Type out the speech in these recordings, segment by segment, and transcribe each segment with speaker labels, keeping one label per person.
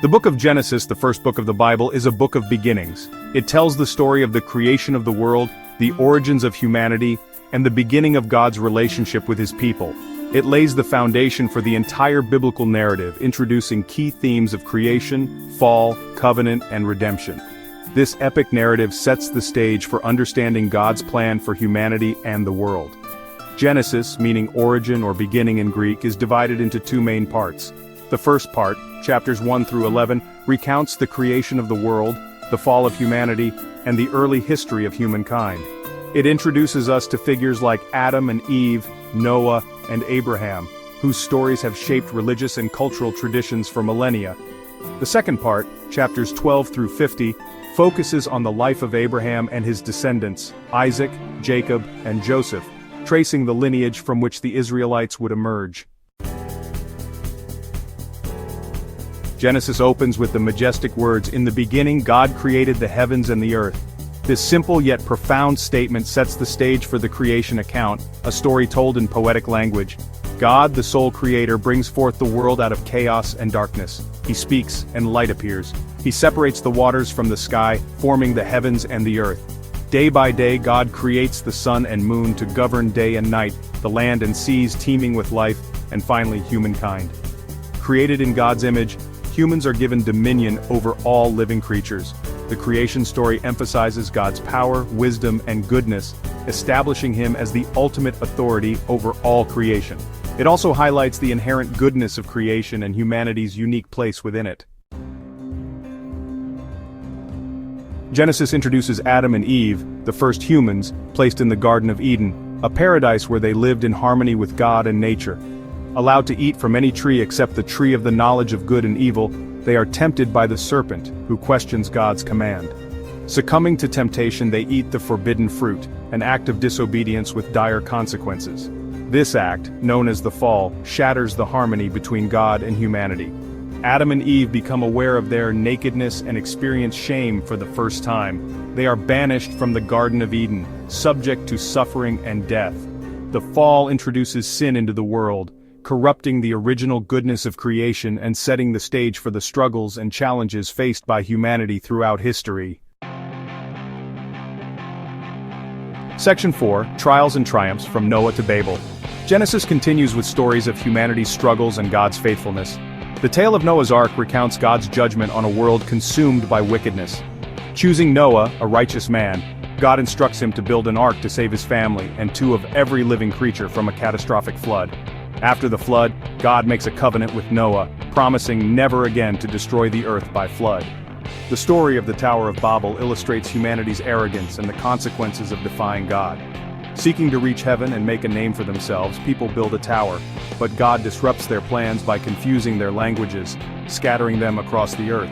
Speaker 1: The book of Genesis, the first book of the Bible, is a book of beginnings. It tells the story of the creation of the world, the origins of humanity, and the beginning of God's relationship with his people. It lays the foundation for the entire biblical narrative, introducing key themes of creation, fall, covenant, and redemption. This epic narrative sets the stage for understanding God's plan for humanity and the world. Genesis, meaning origin or beginning in Greek, is divided into two main parts. The first part, chapters 1 through 11, recounts the creation of the world, the fall of humanity, and the early history of humankind. It introduces us to figures like Adam and Eve, Noah, and Abraham, whose stories have shaped religious and cultural traditions for millennia. The second part, chapters 12 through 50, focuses on the life of Abraham and his descendants, Isaac, Jacob, and Joseph, tracing the lineage from which the Israelites would emerge. Genesis opens with the majestic words, "In the beginning God created the heavens and the earth." This simple yet profound statement sets the stage for the creation account, a story told in poetic language. God, the sole creator, brings forth the world out of chaos and darkness. He speaks, and light appears. He separates the waters from the sky, forming the heavens and the earth. Day by day God creates the sun and moon to govern day and night, the land and seas teeming with life, and finally humankind. Created in God's image, humans are given dominion over all living creatures. The creation story emphasizes God's power, wisdom, and goodness, establishing him as the ultimate authority over all creation. It also highlights the inherent goodness of creation and humanity's unique place within it. Genesis introduces Adam and Eve, the first humans, placed in the Garden of Eden, a paradise where they lived in harmony with God and nature. Allowed to eat from any tree except the tree of the knowledge of good and evil, they are tempted by the serpent, who questions God's command. Succumbing to temptation, they eat the forbidden fruit, an act of disobedience with dire consequences. This act, known as the fall, shatters the harmony between God and humanity. Adam and Eve become aware of their nakedness and experience shame for the first time. They are banished from the Garden of Eden, subject to suffering and death. The fall introduces sin into the world, corrupting the original goodness of creation and setting the stage for the struggles and challenges faced by humanity throughout history. Section 4, Trials and Triumphs from Noah to Babel. Genesis continues with stories of humanity's struggles and God's faithfulness. The tale of Noah's Ark recounts God's judgment on a world consumed by wickedness. Choosing Noah, a righteous man, God instructs him to build an ark to save his family and two of every living creature from a catastrophic flood. After the flood, God makes a covenant with Noah, promising never again to destroy the earth by flood. The story of the Tower of Babel illustrates humanity's arrogance and the consequences of defying God. Seeking to reach heaven and make a name for themselves, people build a tower, but God disrupts their plans by confusing their languages, scattering them across the earth.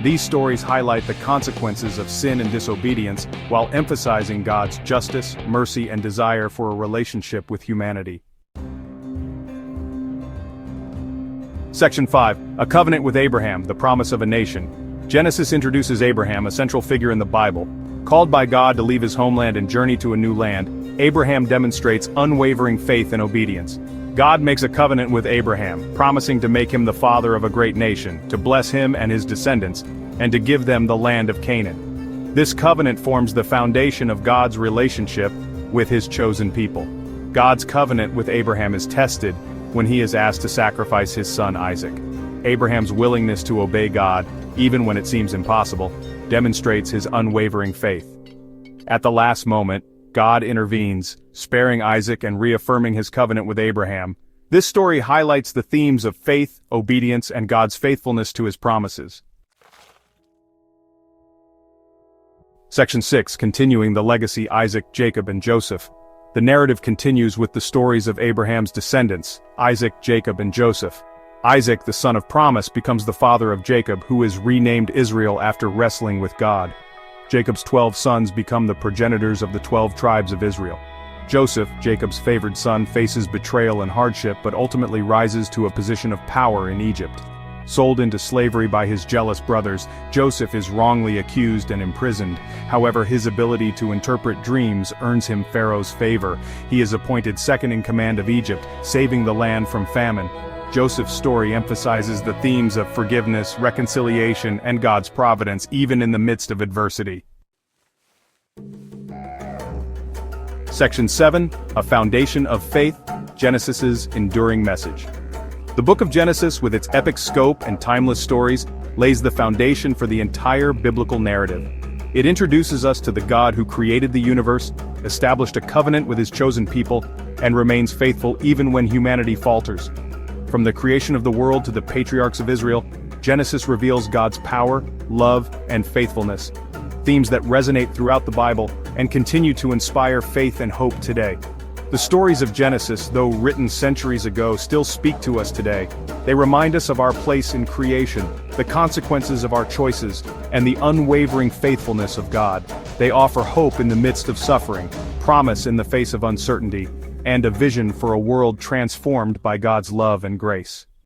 Speaker 1: These stories highlight the consequences of sin and disobedience, while emphasizing God's justice, mercy, and desire for a relationship with humanity. Section 5, A Covenant with Abraham, the Promise of a Nation. Genesis introduces Abraham, a central figure in the Bible. Called by God to leave his homeland and journey to a new land, Abraham demonstrates unwavering faith and obedience. God makes a covenant with Abraham, promising to make him the father of a great nation, to bless him and his descendants, and to give them the land of Canaan. This covenant forms the foundation of God's relationship with his chosen people. God's covenant with Abraham is tested when he is asked to sacrifice his son Isaac. Abraham's willingness to obey God, even when it seems impossible, demonstrates his unwavering faith. At the last moment, God intervenes, sparing Isaac and reaffirming his covenant with Abraham. This story highlights the themes of faith, obedience, and God's faithfulness to his promises. Section 6, Continuing the Legacy Isaac, Jacob, and Joseph. The narrative continues with the stories of Abraham's descendants, Isaac, Jacob, and Joseph. Isaac, the son of promise, becomes the father of Jacob, who is renamed Israel after wrestling with God. Jacob's 12 sons become the progenitors of the 12 tribes of Israel. Joseph, Jacob's favored son, faces betrayal and hardship but ultimately rises to a position of power in Egypt. Sold into slavery by his jealous brothers, Joseph is wrongly accused and imprisoned. However, his ability to interpret dreams earns him Pharaoh's favor. He is appointed second in command of Egypt, saving the land from famine. Joseph's story emphasizes the themes of forgiveness, reconciliation, and God's providence even in the midst of adversity. Section 7, A Foundation of Faith, Genesis's enduring message. The book of Genesis, with its epic scope and timeless stories, lays the foundation for the entire biblical narrative. It introduces us to the God who created the universe, established a covenant with his chosen people, and remains faithful even when humanity falters. From the creation of the world to the patriarchs of Israel, Genesis reveals God's power, love, and faithfulness, themes that resonate throughout the Bible and continue to inspire faith and hope today. The stories of Genesis, though written centuries ago, still speak to us today. They remind us of our place in creation, the consequences of our choices, and the unwavering faithfulness of God. They offer hope in the midst of suffering, promise in the face of uncertainty, and a vision for a world transformed by God's love and grace.